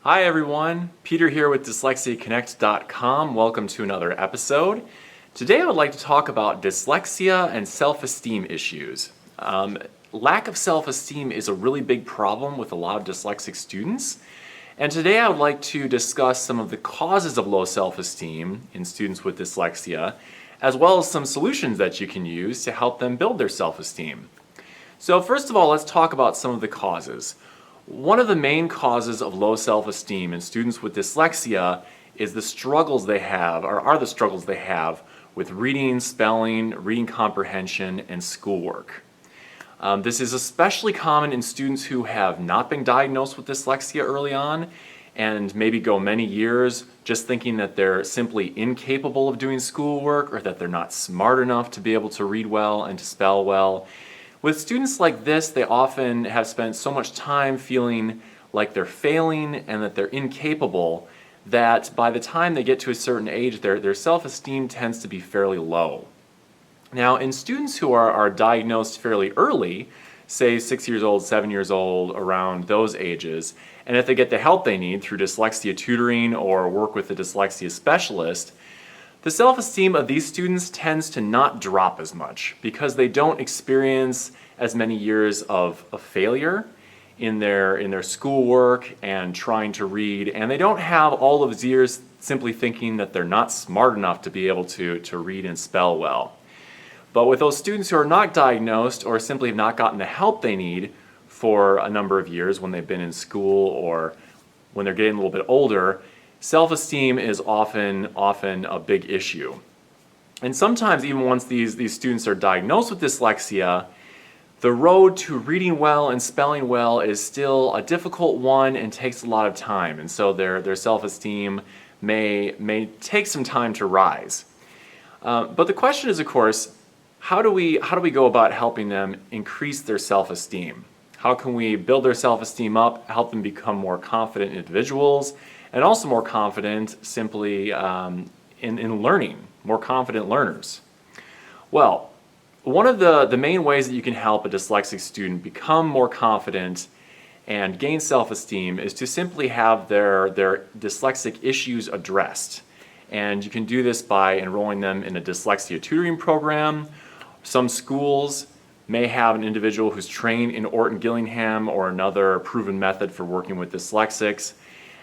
Hi everyone, Peter here with DyslexiaConnect.com. Welcome to another episode. Today I would like to talk about dyslexia and self-esteem issues. Lack of self-esteem is a really big problem with a lot of dyslexic students. And today I would like to discuss some of the causes of low self-esteem in students with dyslexia, as well as some solutions that you can use to help them build their self-esteem. So first of all, let's talk about some of the causes. One of the main causes of low self-esteem in students with dyslexia is the struggles they have, or are the struggles they have, with reading, spelling, reading comprehension, and schoolwork. This is especially common in students who have not been diagnosed with dyslexia early on and maybe go many years just thinking that they're simply incapable of doing schoolwork or that they're not smart enough to be able to read well and to spell well. With students like this, they often have spent so much time feeling like they're failing and that they're incapable that by the time they get to a certain age, their self-esteem tends to be fairly low. Now, in students who are diagnosed fairly early, say 6 years old, 7 years old, around those ages, and if they get the help they need through dyslexia tutoring or work with a dyslexia specialist, the self-esteem of these students tends to not drop as much because they don't experience as many years of failure in their schoolwork and trying to read, and they don't have all of these years simply thinking that they're not smart enough to be able to read and spell well. But with those students who are not diagnosed or simply have not gotten the help they need for a number of years when they've been in school or when they're getting a little bit older, self-esteem is often a big issue. And sometimes even once these students are diagnosed with dyslexia, the road to reading well and spelling well is still a difficult one and takes a lot of time. And so their self-esteem may take some time to rise. But the question is, of course, how do we go about helping them increase their self-esteem? How can we build their self-esteem up, help them become more confident individuals, and also more confident simply in learning, more confident learners? Well, one of the main ways that you can help a dyslexic student become more confident and gain self-esteem is to simply have their dyslexic issues addressed. And you can do this by enrolling them in a dyslexia tutoring program. Some schools may have an individual who's trained in Orton-Gillingham or another proven method for working with dyslexics.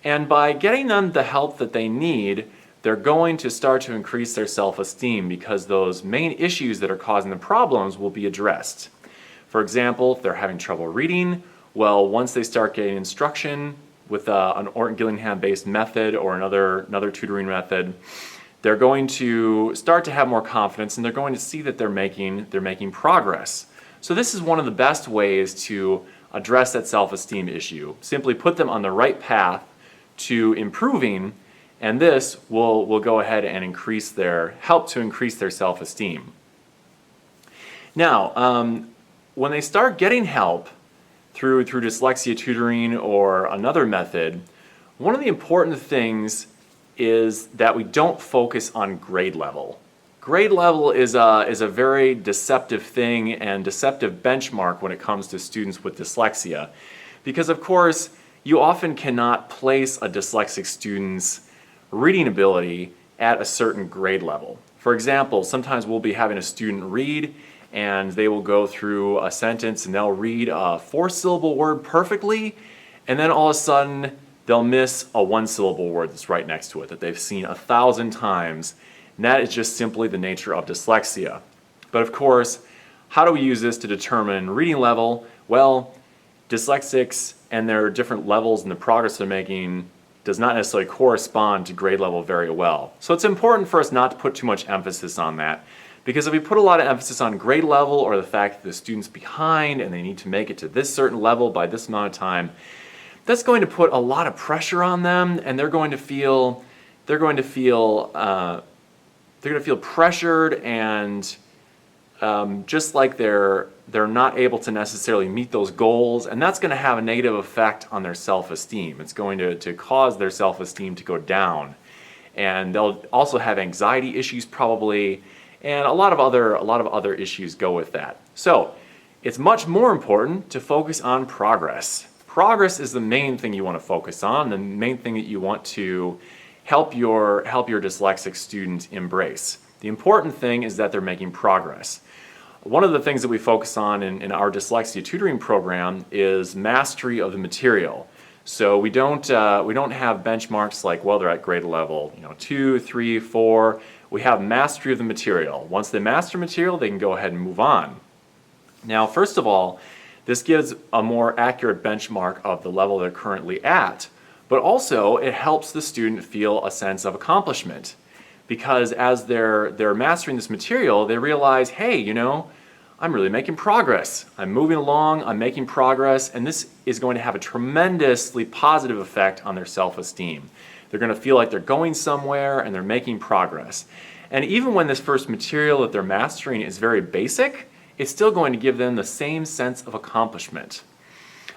And by getting them the help that they need, they're going to start to increase their self-esteem because those main issues that are causing the problems will be addressed. For example, if they're having trouble reading, well, once they start getting instruction with an Orton-Gillingham based method or another tutoring method, they're going to start to have more confidence and they're going to see that they're making progress. So this is one of the best ways to address that self-esteem issue. Simply put them on the right path to improving, and this will go ahead and help to increase their self-esteem. Now, when they start getting help through dyslexia tutoring or another method, one of the important things is that we don't focus on grade level. Grade level is a very deceptive thing and deceptive benchmark when it comes to students with dyslexia, because of course you often cannot place a dyslexic student's reading ability at a certain grade level. For example, sometimes we'll be having a student read and they will go through a sentence and they'll read a 4-syllable word perfectly, and then all of a sudden they'll miss a 1-syllable word that's right next to it that they've seen 1,000 times, and that is just simply the nature of dyslexia. But of course, how do we use this to determine reading level? Well, dyslexics and their different levels and the progress they're making does not necessarily correspond to grade level very well. So it's important for us not to put too much emphasis on that, because if we put a lot of emphasis on grade level or the fact that the student's behind and they need to make it to this certain level by this amount of time, that's going to put a lot of pressure on them, and they're going to feel pressured and just like they're not able to necessarily meet those goals, and that's going to have a negative effect on their self-esteem. It's going to cause their self-esteem to go down, and they'll also have anxiety issues probably, and a lot of other issues go with that. So it's much more important to focus on progress. Progress is the main thing you want to focus on, the main thing that you want to help your dyslexic student embrace. The important thing is that they're making progress. One of the things that we focus on in our dyslexia tutoring program is mastery of the material. So we don't have benchmarks like, well, they're at grade level 2, 3, 4. We have mastery of the material. Once they master material, they can go ahead and move on. Now, first of all, this gives a more accurate benchmark of the level they're currently at, but also it helps the student feel a sense of accomplishment. Because as they're mastering this material, they realize, hey, I'm really making progress. I'm moving along, I'm making progress, and this is going to have a tremendously positive effect on their self-esteem. They're going to feel like they're going somewhere and they're making progress. And even when this first material that they're mastering is very basic, it's still going to give them the same sense of accomplishment.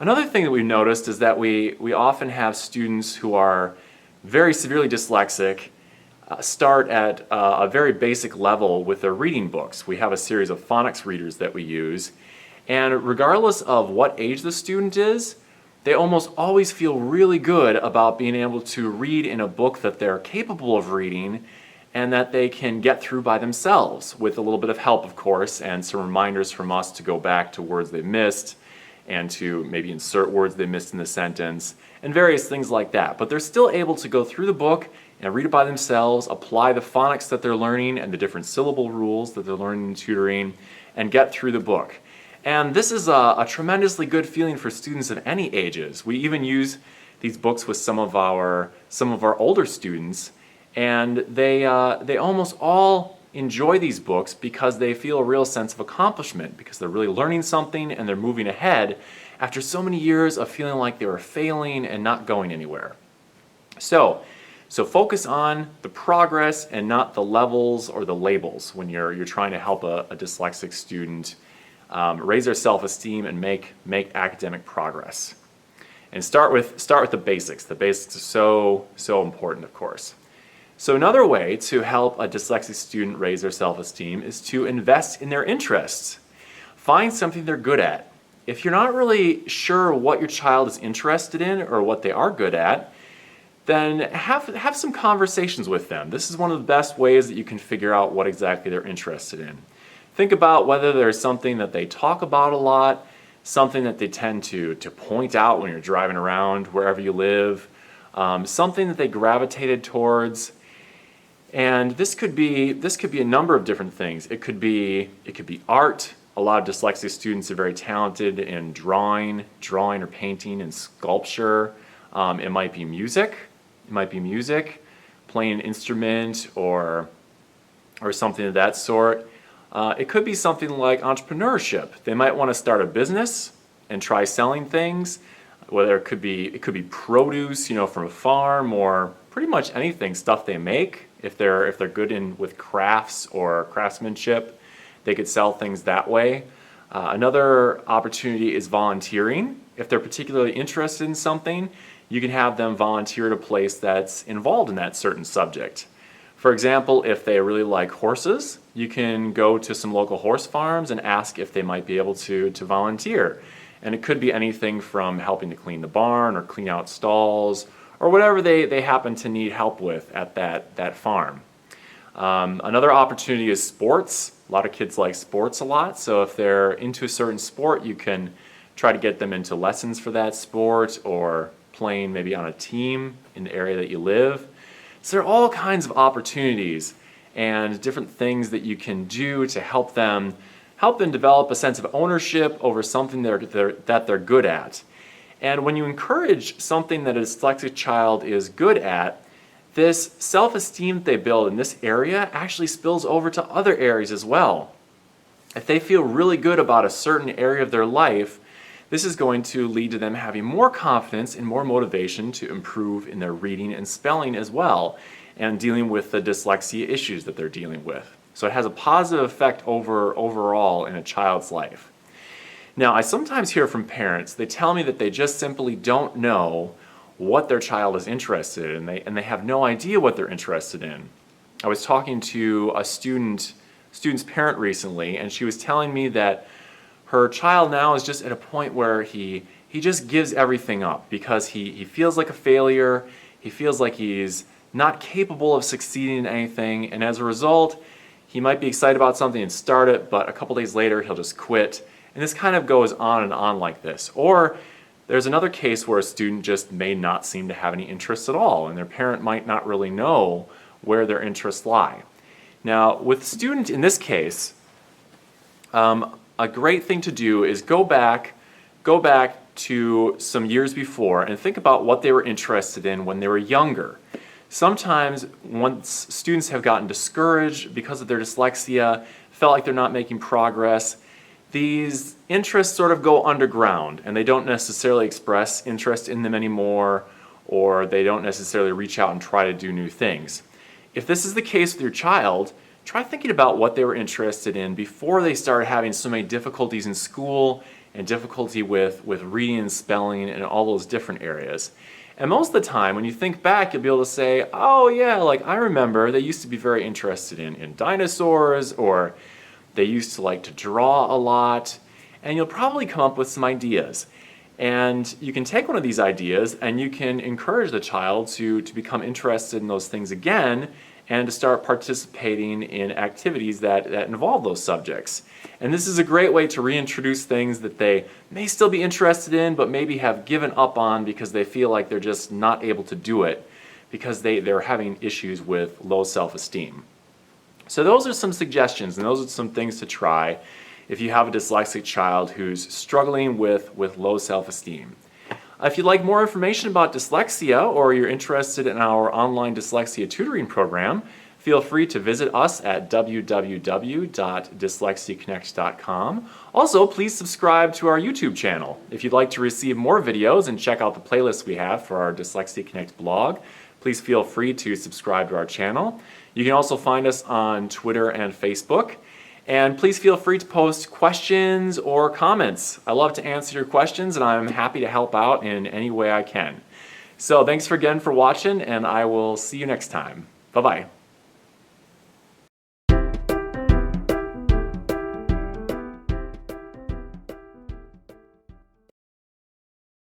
Another thing that we've noticed is that we often have students who are very severely dyslexic start at a very basic level with their reading books. We have a series of phonics readers that we use, and regardless of what age the student is, they almost always feel really good about being able to read in a book that they're capable of reading and that they can get through by themselves, with a little bit of help, of course, and some reminders from us to go back to words they missed and to maybe insert words they missed in the sentence and various things like that. But they're still able to go through the book and read it by themselves, apply the phonics that they're learning and the different syllable rules that they're learning in tutoring, and get through the book. And this is a tremendously good feeling for students of any ages. We even use these books with some of our older students, and they almost all enjoy these books because they feel a real sense of accomplishment, because they're really learning something and they're moving ahead after so many years of feeling like they were failing and not going anywhere. So focus on the progress and not the levels or the labels when you're trying to help a dyslexic student raise their self-esteem and make academic progress. And start with the basics. The basics are so important, of course. So another way to help a dyslexic student raise their self-esteem is to invest in their interests. Find something they're good at. If you're not really sure what your child is interested in or what they are good at, then have some conversations with them. This is one of the best ways that you can figure out what exactly they're interested in. Think about whether there's something that they talk about a lot, something that they tend to point out when you're driving around wherever you live, something that they gravitated towards. And this could be a number of different things. It could be art. A lot of dyslexic students are very talented in drawing or painting and sculpture. It might be music. Playing an instrument or something of that sort. It could be something like entrepreneurship. They might want to start a business and try selling things. Whether it could be produce, from a farm, or pretty much anything, stuff they make. If they're good with crafts or craftsmanship, they could sell things that way. Another opportunity is volunteering. If they're particularly interested in something, you can have them volunteer at a place that's involved in that certain subject. For example, if they really like horses, you can go to some local horse farms and ask if they might be able to volunteer. And it could be anything from helping to clean the barn or clean out stalls or whatever they happen to need help with at that farm. Another opportunity is sports. A lot of kids like sports a lot, so if they're into a certain sport, you can try to get them into lessons for that sport or playing maybe on a team in the area that you live. So there are all kinds of opportunities and different things that you can do to help them develop a sense of ownership over something that they're good at. And when you encourage something that a dyslexic child is good at, this self-esteem they build in this area actually spills over to other areas as well. If they feel really good about a certain area of their life, this is going to lead to them having more confidence and more motivation to improve in their reading and spelling as well, and dealing with the dyslexia issues that they're dealing with. So it has a positive effect overall in a child's life. Now, I sometimes hear from parents, they tell me that they just simply don't know what their child is interested in, and they have no idea what they're interested in. I was talking to a student's parent recently, and she was telling me that her child now is just at a point where he he just gives everything up because he feels like a failure, he feels like he's not capable of succeeding in anything, and as a result, he might be excited about something and start it, but a couple days later he'll just quit. And this kind of goes on and on like this. Or there's another case where a student just may not seem to have any interests at all, and their parent might not really know where their interests lie. Now, with the student in this case, a great thing to do is go back to some years before and think about what they were interested in when they were younger. Sometimes once students have gotten discouraged because of their dyslexia, felt like they're not making progress, these interests sort of go underground and they don't necessarily express interest in them anymore, or they don't necessarily reach out and try to do new things. If this is the case with your child, try thinking about what they were interested in before they started having so many difficulties in school and difficulty with reading and spelling and all those different areas. And most of the time, when you think back, you'll be able to say, oh yeah, like I remember they used to be very interested in dinosaurs, or they used to like to draw a lot, and you'll probably come up with some ideas. And you can take one of these ideas and you can encourage the child to become interested in those things again and to start participating in activities that involve those subjects. And this is a great way to reintroduce things that they may still be interested in, but maybe have given up on because they feel like they're just not able to do it because they're having issues with low self-esteem. So those are some suggestions, and those are some things to try if you have a dyslexic child who's struggling with low self-esteem. If you'd like more information about dyslexia, or you're interested in our online dyslexia tutoring program, feel free to visit us at www.dyslexiaconnect.com. Also, please subscribe to our YouTube channel. If you'd like to receive more videos and check out the playlists we have for our Dyslexia Connect blog, please feel free to subscribe to our channel. You can also find us on Twitter and Facebook. And please feel free to post questions or comments. I love to answer your questions, and I'm happy to help out in any way I can. So thanks again for watching, and I will see you next time. Bye-bye.